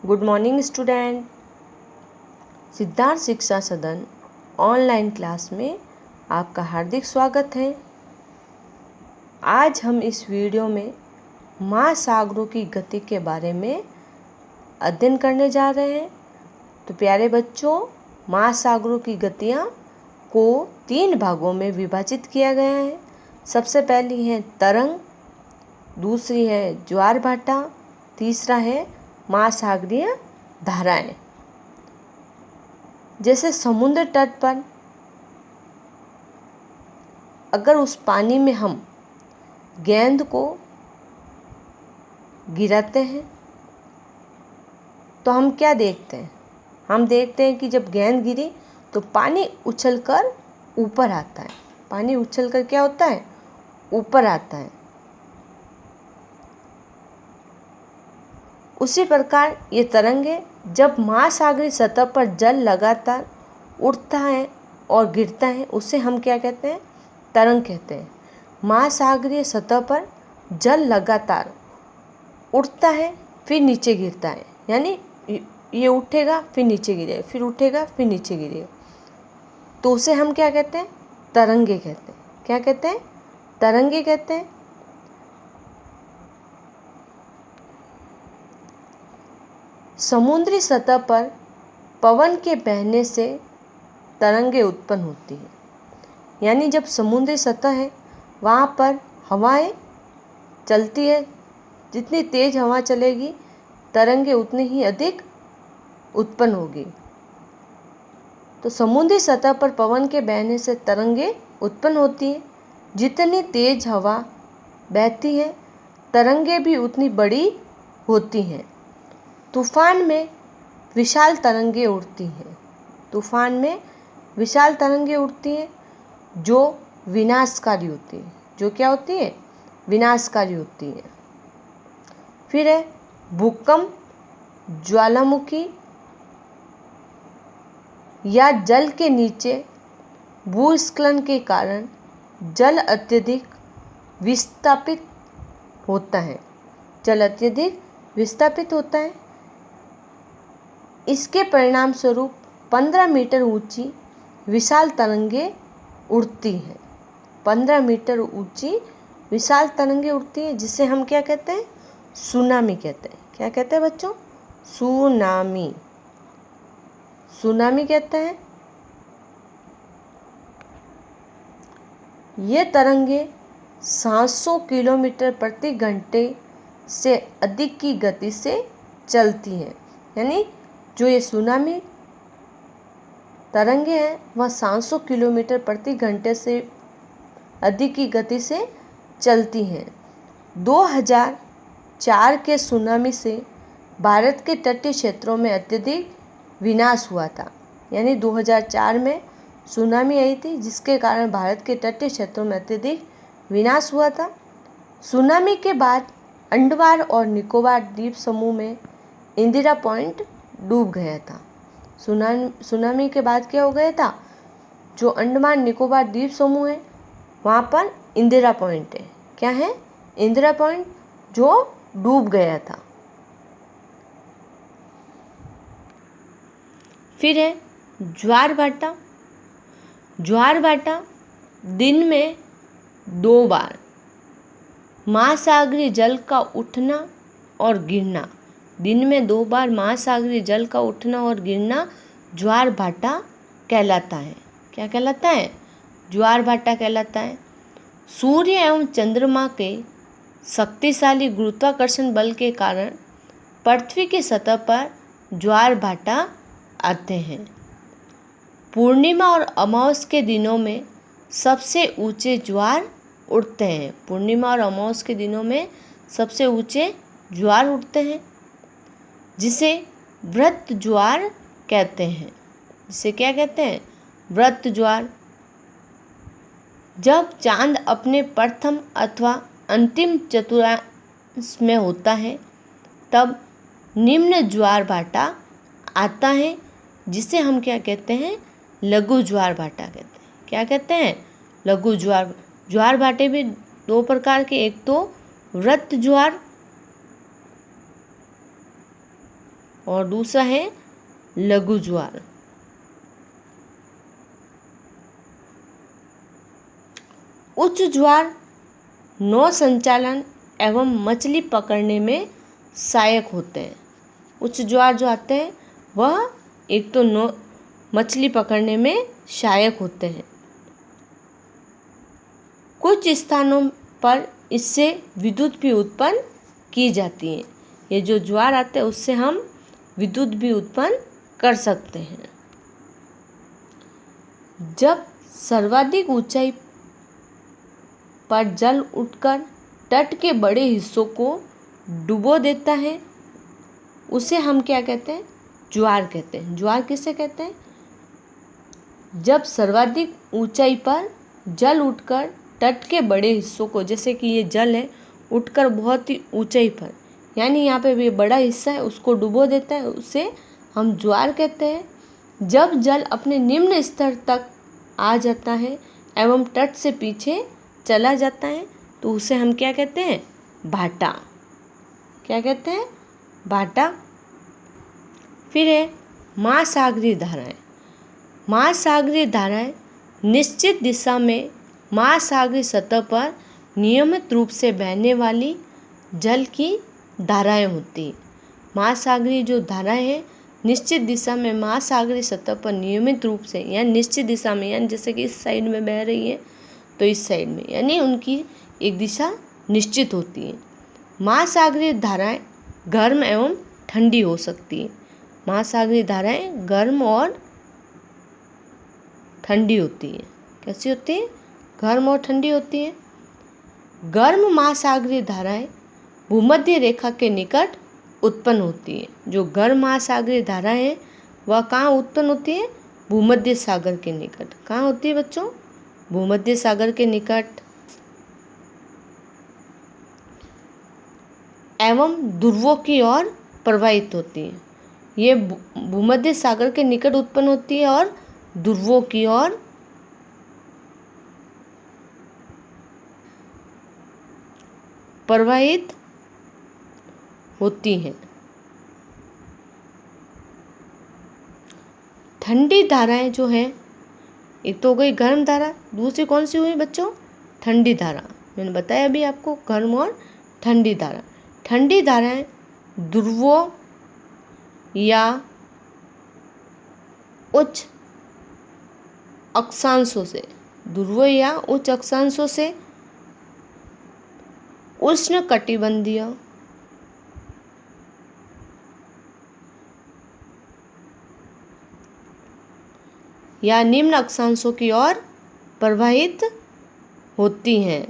Good morning student. Siddharth शिक्षा सदन online class में आपका हार्दिक स्वागत है। आज हम इस वीडियो में महासागरों की गति के बारे में अध्ययन करने जा रहे हैं। तो प्यारे बच्चों, महासागरों की गतियाँ को 3 भागों में विभाजित किया गया है। सबसे पहली है तरंग, दूसरी है ज्वार भाटा, तीसरा है महासागरीय धाराएं। जैसे समुद्र तट पर अगर उस पानी में हम गेंद को गिराते हैं तो हम क्या देखते हैं? हम देखते हैं कि जब गेंद गिरी तो पानी उछलकर ऊपर आता है। पानी उछलकर क्या होता है? ऊपर आता है। उसी प्रकार ये तरंगे जब महासागरीय सतह पर जल लगातार उठता है और गिरता है, उसे हम क्या कहते हैं? तरंग कहते हैं। महासागरीय सतह पर जल लगातार उठता है फिर नीचे गिरता है, यानी ये उठेगा फिर नीचे गिरेगा, फिर उठेगा फिर नीचे गिरेगा, तो उसे हम क्या कहते हैं? तरंगे कहते हैं। क्या कहते हैं? तरंगे कहते हैं। समुद्री सतह पर पवन के बहने से तरंगे उत्पन्न होती हैं। यानी जब समुद्री सतह है वहाँ पर हवाएं चलती है, जितनी तेज हवा चलेगी तरंगे उतनी ही अधिक उत्पन्न होगी। तो समुद्री सतह पर पवन के बहने से तरंगे उत्पन्न होती हैं। जितनी तेज हवा बहती है तरंगे भी उतनी बड़ी होती हैं। तूफान में विशाल तरंगे उड़ती हैं। तूफान में विशाल तरंगे उड़ती हैं जो विनाशकारी होती हैं। जो क्या होती है? विनाशकारी होती हैं। फिर है भूकंप, ज्वालामुखी या जल के नीचे भूस्खलन के कारण जल अत्यधिक विस्थापित होता है। जल अत्यधिक विस्थापित होता है। इसके परिणाम स्वरूप 15 मीटर ऊंची विशाल तरंगे उड़ती हैं। 15 मीटर ऊंची विशाल तरंगे उड़ती हैं, जिसे हम क्या कहते हैं? सुनामी कहते हैं। क्या कहते हैं बच्चों? सुनामी। सुनामी कहते हैं। ये तरंगे 700 किलोमीटर प्रति घंटे से अधिक की गति से चलती हैं। यानी जो ये सुनामी तरंगे हैं वह 700 किलोमीटर प्रति घंटे से अधिक की गति से चलती हैं। 2004 के सुनामी से भारत के तटीय क्षेत्रों में अत्यधिक विनाश हुआ था। यानी 2004 में सुनामी आई थी जिसके कारण भारत के तटीय क्षेत्रों में अत्यधिक विनाश हुआ था। सुनामी के बाद अंडमान और निकोबार द्वीप समूह में इंदिरा पॉइंट डूब गया था। सुनामी के बाद क्या हो गया था? जो अंडमान निकोबार द्वीप समूह है वहाँ पर इंदिरा पॉइंट है। क्या है? इंदिरा पॉइंट, जो डूब गया था। फिर है ज्वार भाटा। ज्वार भाटा दिन में 2 बार महासागरीय जल का उठना और गिरना, दिन में 2 बार महासागरीय जल का उठना और गिरना ज्वार भाटा कहलाता है। क्या कहलाता है? ज्वार भाटा कहलाता है। सूर्य एवं चंद्रमा के शक्तिशाली गुरुत्वाकर्षण बल के कारण पृथ्वी की सतह पर ज्वार भाटा आते हैं। पूर्णिमा और अमावस के दिनों में सबसे ऊंचे ज्वार उठते हैं। पूर्णिमा और अमावस के दिनों में सबसे ऊंचे ज्वार उठते हैं, जिसे व्रत ज्वार कहते हैं। जिसे क्या कहते हैं? व्रत ज्वार। जब चांद अपने प्रथम अथवा अंतिम चतुर्थांश में होता है तब निम्न ज्वार भाटा आता है, जिसे हम क्या कहते हैं? लघु ज्वार भाटा कहते हैं। क्या कहते हैं? लघु ज्वार। ज्वार भाटे भी 2 प्रकार के, एक तो व्रत ज्वार और दूसरा है लघु ज्वार। उच्च ज्वार नौ संचालन एवं मछली पकड़ने में सहायक होते हैं। उच्च ज्वार जो आते हैं वह एक तो नौ मछली पकड़ने में सहायक होते हैं। कुछ स्थानों पर इससे विद्युत भी उत्पन्न की जाती है। ये जो ज्वार आते हैं उससे हम विद्युत भी उत्पन्न कर सकते हैं। जब सर्वाधिक ऊंचाई पर जल उठकर तट के बड़े हिस्सों को डुबो देता है उसे हम क्या कहते हैं? ज्वार कहते हैं। ज्वार किसे कहते हैं? जब सर्वाधिक ऊंचाई पर जल उठकर तट के बड़े हिस्सों को, जैसे कि ये जल है उठकर बहुत ही ऊंचाई पर, यानी यहाँ पे भी बड़ा हिस्सा है उसको डुबो देता है, उसे हम ज्वार कहते हैं। जब जल अपने निम्न स्तर तक आ जाता है एवं तट से पीछे चला जाता है तो उसे हम क्या कहते हैं? भाटा। क्या कहते हैं? भाटा। फिर है महासागरीय धाराएं। महासागरीय धाराएं निश्चित दिशा में महासागरीय सतह पर नियमित रूप से बहने वाली जल की धाराएं होती हैं। महासागरीय जो धाराएं हैं निश्चित दिशा में महासागरीय सतह पर नियमित रूप से, यानी निश्चित दिशा में, यानी जैसे कि इस साइड में बह रही है तो इस साइड में, यानी उनकी एक दिशा निश्चित होती है। महासागरीय धाराएं गर्म एवं ठंडी हो सकती है। महासागरीय धाराएं गर्म और ठंडी होती है। कैसी होती है? गर्म और ठंडी होती है। गर्म महासागरीय धाराएं भूमध्य रेखा के निकट उत्पन्न होती है। जो गर्म महासागरीय धाराएं हैं वह कहाँ उत्पन्न होती है? भूमध्य सागर के निकट। कहाँ होती है बच्चों? भूमध्य सागर के निकट। एवं ध्रुवों की ओर प्रवाहित होती है। ये भूमध्य सागर के निकट उत्पन्न होती है और ध्रुवों की ओर प्रवाहित होती हैं। ठंडी धाराएं जो है, एक तो हो गई गर्म धारा, दूसरी कौन सी हुई बच्चों? ठंडी धारा। मैंने बताया अभी आपको, गर्म और ठंडी धारा। ठंडी धाराएं ध्रुवों या उच्च अक्षांशों से, ध्रुवों या उच्च अक्षांशों से उष्णकटिबंधीय या निम्न अक्षांशों की ओर प्रवाहित होती हैं।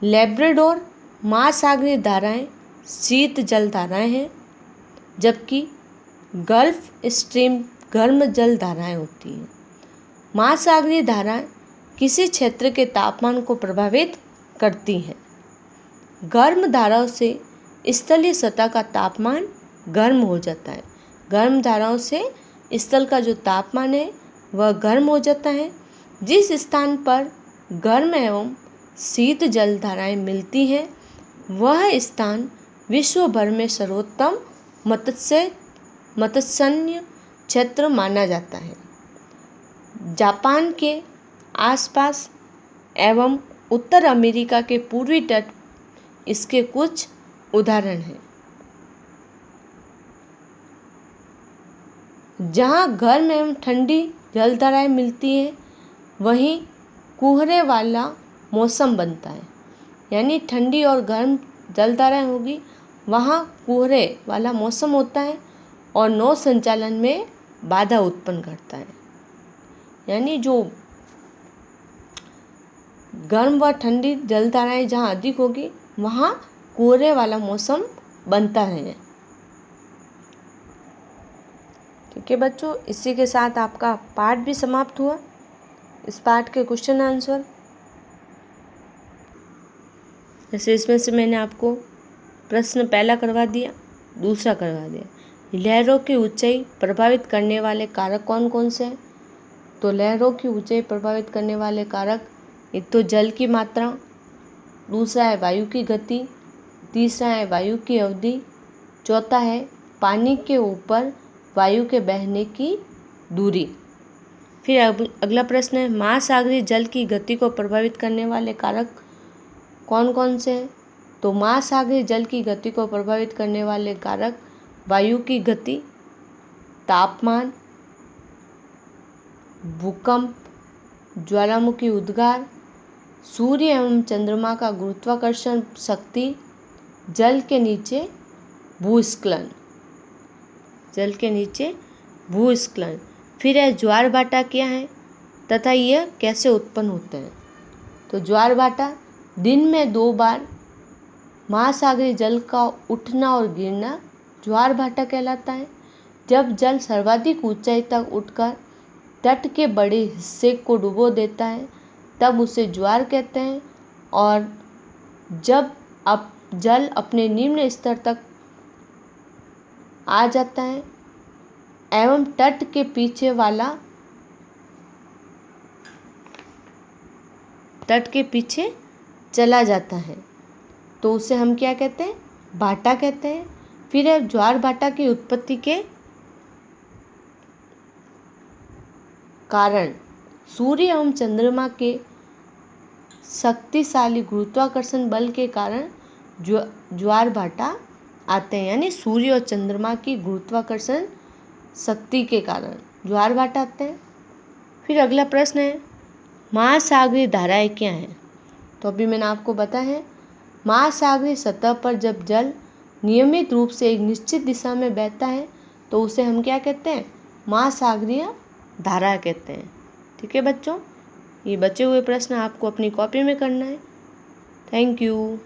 लैब्राडोर महासागरीय धाराएं शीत जल धाराएं हैं, जबकि गल्फ स्ट्रीम गर्म जल धाराएं होती हैं। महासागरीय धाराएं किसी क्षेत्र के तापमान को प्रभावित करती हैं। गर्म धाराओं से स्थलीय सतह का तापमान गर्म हो जाता है। गर्म धाराओं से स्थल का जो तापमान है वह गर्म हो जाता है। जिस स्थान पर गर्म एवं शीत जल धाराएं मिलती हैं वह स्थान विश्व भर में सर्वोत्तम मत्स्यन्य क्षेत्र माना जाता है। जापान के आसपास एवं उत्तर अमेरिका के पूर्वी तट इसके कुछ उदाहरण हैं। जहाँ गर्म एवं ठंडी जलधाराएं मिलती हैं वहीं कुहरे वाला मौसम बनता है। यानी ठंडी और गर्म जलधाराएं होगी, वहाँ कुहरे वाला मौसम होता है और नौ संचालन में बाधा उत्पन्न करता है। यानी जो गर्म व ठंडी जलधाराएं जहाँ अधिक होगी वहाँ कोहरे वाला मौसम बनता है। ठीक है बच्चों, इसी के साथ आपका पाठ भी समाप्त हुआ। इस पाठ के क्वेश्चन आंसर जैसे इसमें से मैंने आपको प्रश्न पहला करवा दिया, दूसरा करवा दिया। लहरों की ऊंचाई प्रभावित करने वाले कारक कौन कौन से हैं? तो लहरों की ऊंचाई प्रभावित करने वाले कारक एक तो जल की मात्रा, दूसरा है वायु की गति, तीसरा है वायु की अवधि, चौथा है पानी के ऊपर वायु के बहने की दूरी। फिर अगला प्रश्न है, महासागरीय जल की गति को प्रभावित करने वाले कारक कौन कौन से हैं? तो महासागरीय जल की गति को प्रभावित करने वाले कारक वायु की गति, तापमान, भूकंप, ज्वालामुखी उद्गार, सूर्य एवं चंद्रमा का गुरुत्वाकर्षण शक्ति, जल के नीचे भूस्खलन, जल के नीचे भूस्खलन। फिर है ज्वार भाटा क्या है तथा यह कैसे उत्पन्न होते हैं? तो ज्वार भाटा दिन में 2 बार महासागरीय जल का उठना और गिरना ज्वार भाटा कहलाता है। जब जल सर्वाधिक ऊंचाई तक उठकर तट के बड़े हिस्से को डुबो देता है तब उसे ज्वार कहते हैं। और जब जल अपने निम्न स्तर तक आ जाता है एवं तट के पीछे चला जाता है तो उसे हम क्या कहते हैं? भाटा कहते हैं। फिर है ज्वार भाटा की उत्पत्ति के कारण सूर्य एवं चंद्रमा के शक्तिशाली गुरुत्वाकर्षण बल के कारण ज्वार भाटा आते हैं, यानी सूर्य और चंद्रमा की गुरुत्वाकर्षण शक्ति के कारण ज्वार भाटा आते हैं। फिर अगला प्रश्न है, महासागरीय धाराएं क्या हैं? तो अभी मैंने आपको बताया है, महासागरीय सतह पर जब जल नियमित रूप से एक निश्चित दिशा में बहता है तो उसे हम क्या कहते हैं? महासागरीय धारा कहते हैं। ठीक है बच्चों, ये बचे हुए प्रश्न आपको अपनी कॉपी में करना है। Thank you.